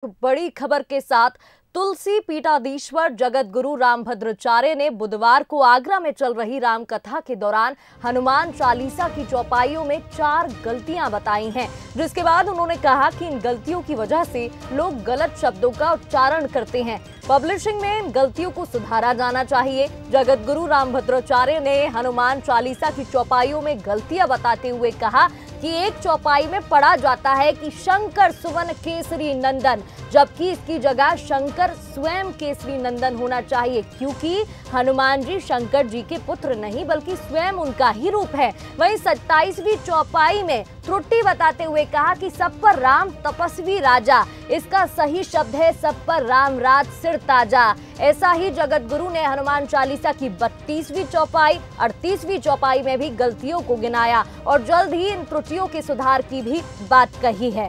बड़ी खबर के साथ तुलसी पीठाधीश्वर जगत गुरु रामभद्राचार्य ने बुधवार को आगरा में चल रही राम कथा के दौरान हनुमान चालीसा की चौपाइयों में 4 गलतियां बताई हैं, जिसके बाद उन्होंने कहा कि इन गलतियों की वजह से लोग गलत शब्दों का उच्चारण करते हैं। पब्लिशिंग में इन गलतियों को सुधारा जाना चाहिए। जगत गुरु रामभद्राचार्य ने हनुमान चालीसा की चौपाइयों में गलतियां बताते हुए कहा कि एक चौपाई में पढ़ा जाता है कि शंकर सुवन केसरी नंदन, जबकि इसकी जगह शंकर स्वयं केसरी नंदन होना चाहिए, क्योंकि हनुमान जी शंकर जी के पुत्र नहीं बल्कि स्वयं उनका ही रूप है। वहीं 27वीं चौपाई में त्रुटि बताते हुए कहा कि सब पर राम तपस्वी राजा, इसका सही शब्द है सब पर राम राज सिर ताजा। ऐसा ही जगत गुरु ने हनुमान चालीसा की 32वीं चौपाई 38वीं चौपाई में भी गलतियों को गिनाया और जल्द ही इन त्रुटियों के सुधार की भी बात कही है।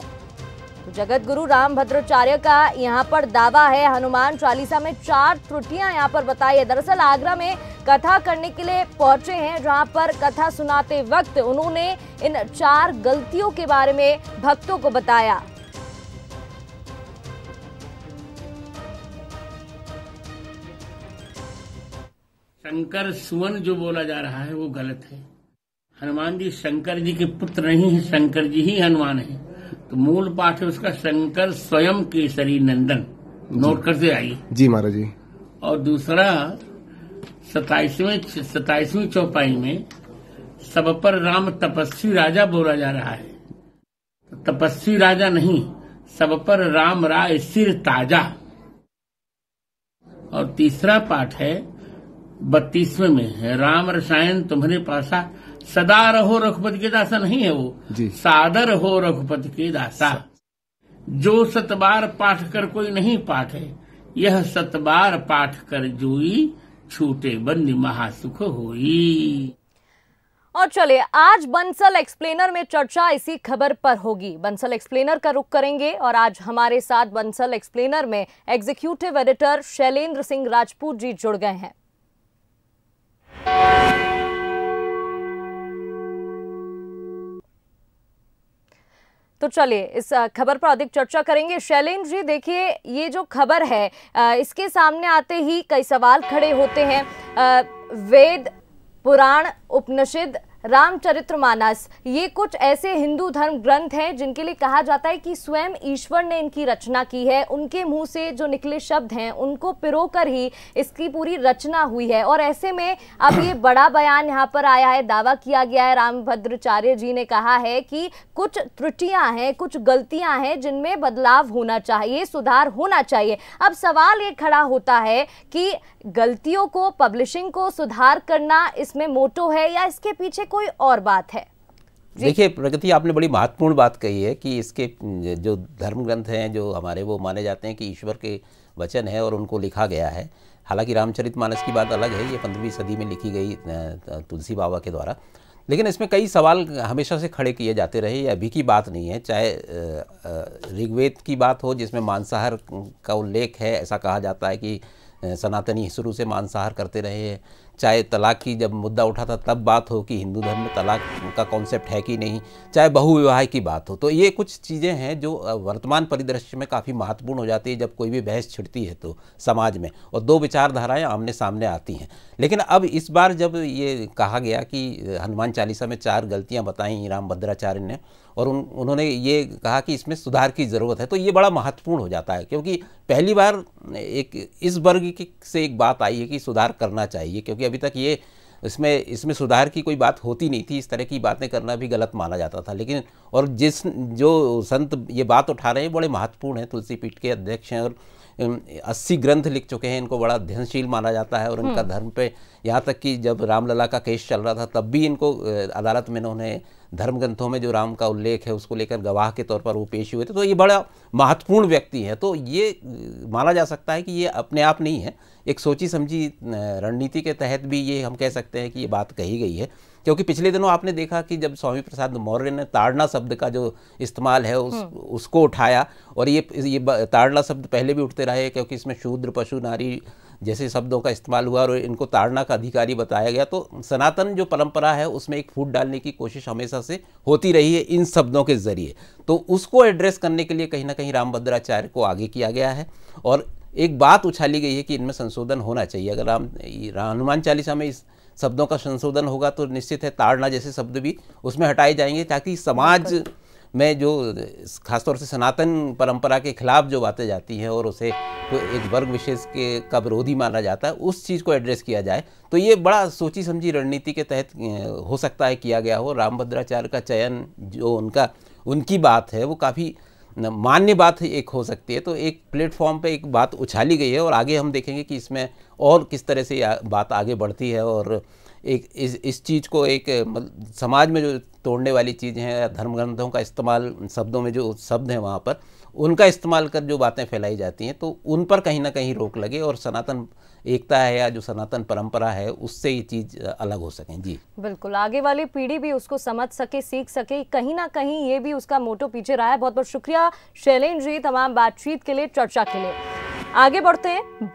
तो जगत गुरु रामभद्राचार्य का यहाँ पर दावा है, हनुमान चालीसा में 4 त्रुटियां यहाँ पर बताई है। दरअसल आगरा में कथा करने के लिए पहुंचे हैं, जहां पर कथा सुनाते वक्त उन्होंने इन 4 गलतियों के बारे में भक्तों को बताया। शंकर सुवन जो बोला जा रहा है वो गलत है। हनुमान जी शंकर जी के पुत्र नहीं है, शंकर जी ही हनुमान है। तो मूल पाठ है उसका शंकर स्वयं केसरी नंदन, नोट करते आइए जी महाराज जी। और दूसरा 27वीं चौपाई में सब पर राम तपस्वी राजा बोला जा रहा है। तो तपस्वी राजा नहीं, सब पर राम राय सिर ताजा। और तीसरा पाठ है 32वें में है, राम रसायन तुम्हारे पासा, सदा रहो रघुपति के दासा नहीं है वो जी, सादर हो रघुपति के दासा। जो 7 बार पाठ कर कोई नहीं पाठ है, यह 7 बार पाठ कर जोई, छूटे बंदी महासुख होई। और चलिए आज बंसल एक्सप्लेनर में चर्चा इसी खबर पर होगी। बंसल एक्सप्लेनर का रुख करेंगे और आज हमारे साथ बंसल एक्सप्लेनर में एग्जीक्यूटिव एडिटर शैलेंद्र सिंह राजपूत जी जुड़ गए हैं। तो चलिए इस खबर पर अधिक चर्चा करेंगे। शैलेंद्र जी, देखिए ये जो खबर है इसके सामने आते ही कई सवाल खड़े होते हैं। वेद, पुराण, उपनिषद, रामचरितमानस, ये कुछ ऐसे हिंदू धर्म ग्रंथ हैं जिनके लिए कहा जाता है कि स्वयं ईश्वर ने इनकी रचना की है। उनके मुंह से जो निकले शब्द हैं उनको पिरोकर ही इसकी पूरी रचना हुई है। और ऐसे में अब ये बड़ा बयान यहाँ पर आया है, दावा किया गया है, रामभद्राचार्य जी ने कहा है कि कुछ त्रुटियां हैं, कुछ गलतियां हैं जिनमें बदलाव होना चाहिए, सुधार होना चाहिए। अब सवाल ये खड़ा होता है कि गलतियों को, पब्लिशिंग को सुधार करना इसमें मोटो है या इसके पीछे कोई और बात है? देखिए प्रगति, आपने बड़ी महत्वपूर्ण बात कही है कि इसके जो धर्म ग्रंथ हैं जो हमारे, वो माने जाते हैं कि ईश्वर के वचन है और उनको लिखा गया है। हालांकि रामचरितमानस की बात अलग है, ये 15वीं सदी में लिखी गई तुलसी बाबा के द्वारा, लेकिन इसमें कई सवाल हमेशा से खड़े किए जाते रहे। ये अभी की बात नहीं है। चाहे ऋग्वेद की बात हो जिसमें मांसाहार का उल्लेख है, ऐसा कहा जाता है कि सनातनी शुरू से मांसाहार करते रहे हैं। चाहे तलाक की जब मुद्दा उठा था तब बात हो कि हिंदू धर्म में तलाक का कॉन्सेप्ट है कि नहीं, चाहे बहुविवाह की बात हो, तो ये कुछ चीज़ें हैं जो वर्तमान परिदृश्य में काफ़ी महत्वपूर्ण हो जाती है जब कोई भी बहस छिड़ती है तो समाज में, और 2 विचारधाराएं आमने सामने आती हैं। लेकिन अब इस बार जब ये कहा गया कि हनुमान चालीसा में 4 गलतियाँ बताई रामभद्राचार्य ने और उन्होंने ये कहा कि इसमें सुधार की ज़रूरत है, तो ये बड़ा महत्वपूर्ण हो जाता है, क्योंकि पहली बार एक इस वर्ग से एक बात आई है कि सुधार करना चाहिए, क्योंकि अभी तक ये इसमें सुधार की कोई बात होती नहीं थी। इस तरह की बातें करना भी गलत माना जाता था। लेकिन और जो संत ये बात उठा रहे हैं बड़े महत्वपूर्ण हैं, तुलसी पीठ के अध्यक्ष हैं और 80 ग्रंथ लिख चुके हैं, इनको बड़ा अध्ययनशील माना जाता है और इनका धर्म पे, यहाँ तक कि जब रामलला का केस चल रहा था तब भी इनको अदालत में इन्होंने धर्म ग्रंथों में जो राम का उल्लेख है उसको लेकर गवाह के तौर पर वो पेश हुए थे। तो ये बड़ा महत्वपूर्ण व्यक्ति है। तो ये माना जा सकता है कि ये अपने आप नहीं है, एक सोची समझी रणनीति के तहत भी ये हम कह सकते हैं कि ये बात कही गई है क्योंकि पिछले दिनों आपने देखा कि जब स्वामी प्रसाद मौर्य ने ताड़ना शब्द का जो इस्तेमाल है उसको उठाया, और ये ताड़ना शब्द पहले भी उठते रहे क्योंकि इसमें शूद्र, पशु, नारी जैसे शब्दों का इस्तेमाल हुआ और इनको ताड़ना का अधिकारी बताया गया। तो सनातन जो परंपरा है उसमें एक फूट डालने की कोशिश हमेशा से होती रही है इन शब्दों के जरिए। तो उसको एड्रेस करने के लिए कहीं ना कहीं रामभद्राचार्य को आगे किया गया है और एक बात उछाली गई है कि इनमें संशोधन होना चाहिए। अगर हनुमान चालीसा में इस शब्दों का संशोधन होगा तो निश्चित है ताड़ना जैसे शब्द भी उसमें हटाए जाएंगे, ताकि समाज में जो खासतौर से सनातन परंपरा के खिलाफ जो बातें जाती हैं और उसे तो एक वर्ग विशेष का विरोधी माना जाता है, उस चीज़ को एड्रेस किया जाए। तो ये बड़ा सोची समझी रणनीति के तहत हो सकता है किया गया हो। रामभद्राचार्य का चयन जो उनकी बात है वो काफ़ी मान्य बात एक हो सकती है। तो एक प्लेटफॉर्म पे एक बात उछाली गई है और आगे हम देखेंगे कि इसमें और किस तरह से बात आगे बढ़ती है और एक इस चीज़ को एक समाज में जो तोड़ने वाली चीज़ें हैं, धर्म ग्रंथों का इस्तेमाल, शब्दों में जो शब्द हैं वहाँ पर उनका इस्तेमाल कर जो बातें फैलाई जाती हैं, तो उन पर कहीं ना कहीं रोक लगे और सनातन एकता है या जो सनातन परंपरा है उससे ये चीज़ अलग हो सकें। जी बिल्कुल, आगे वाली पीढ़ी भी उसको समझ सके, सीख सके, कहीं ना कहीं ये भी उसका मोटो पीछे रहा है। बहुत बहुत शुक्रिया शैलेंद्र जी तमाम बातचीत के लिए, चर्चा के लिए। आगे बढ़ते हैं।